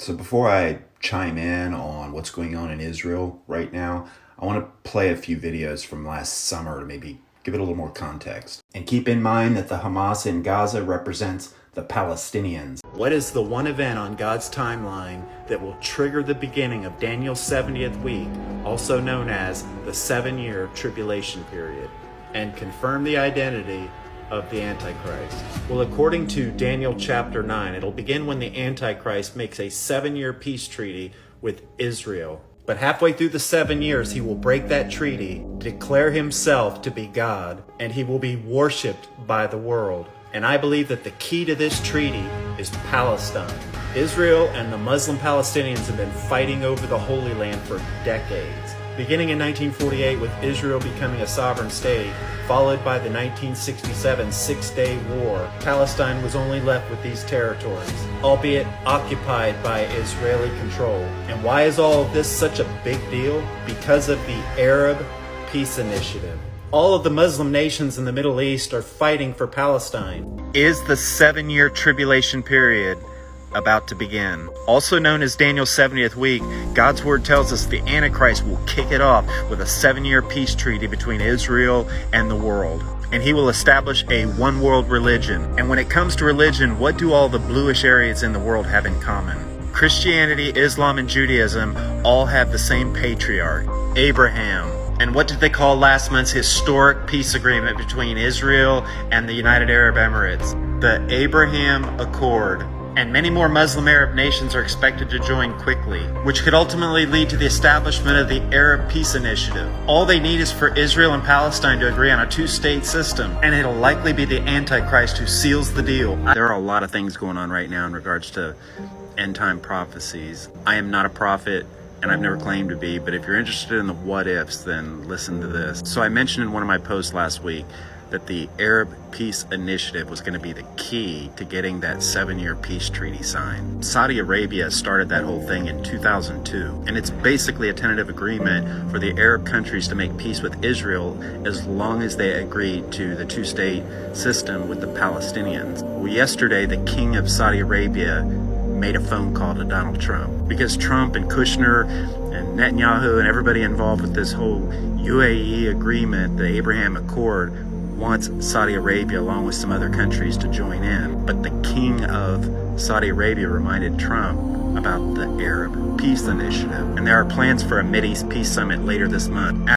So before I chime in on what's going on in Israel right now, I want to play a few videos from last summer to maybe give it a little more context. And keep in mind that the Hamas in Gaza represents the Palestinians. What is the one event on God's timeline that will trigger the beginning of Daniel's 70th week, also known as the 7-year tribulation period, and confirm the identity of the Antichrist? Well, according to Daniel chapter 9, it'll begin when the Antichrist makes a 7-year peace treaty with Israel. But halfway through the 7 years, he will break that treaty, declare himself to be God, and he will be worshipped by the world. And I believe that the key to this treaty is Palestine. Israel and the Muslim Palestinians have been fighting over the Holy Land for decades. Beginning in 1948 with Israel becoming a sovereign state, followed by the 1967 Six-Day War, Palestine was only left with these territories, albeit occupied by Israeli control. And why is all of this such a big deal? Because of the Arab Peace Initiative. All of the Muslim nations in the Middle East are fighting for Palestine. Is the 7-year tribulation period about to begin? Also known as Daniel's 70th week, God's word tells us the Antichrist will kick it off with a 7-year peace treaty between Israel and the world. And he will establish a one-world religion. And when it comes to religion, what do all the bluish areas in the world have in common? Christianity, Islam, and Judaism all have the same patriarch, Abraham. And what did they call last month's historic peace agreement between Israel and the United Arab Emirates? The Abraham Accord. And many more Muslim Arab nations are expected to join quickly, which could ultimately lead to the establishment of the Arab Peace Initiative. All they need is for Israel and Palestine to agree on a two-state system, and it'll likely be the Antichrist who seals the deal. There are a lot of things going on right now in regards to end-time prophecies. I am not a prophet, and I've never claimed to be, but if you're interested in the what-ifs, then listen to this. So I mentioned in one of my posts last week that the Arab Peace Initiative was going to be the key to getting that 7-year peace treaty signed. Saudi Arabia started that whole thing in 2002, and it's basically a tentative agreement for the Arab countries to make peace with Israel as long as they agree to the two-state system with the Palestinians. Well, yesterday, the king of Saudi Arabia made a phone call to Donald Trump, because Trump and Kushner and Netanyahu and everybody involved with this whole UAE agreement, the Abraham Accord, wants Saudi Arabia along with some other countries to join in. But the king of Saudi Arabia reminded Trump about the Arab Peace Initiative. And there are plans for a Mideast Peace Summit later this month.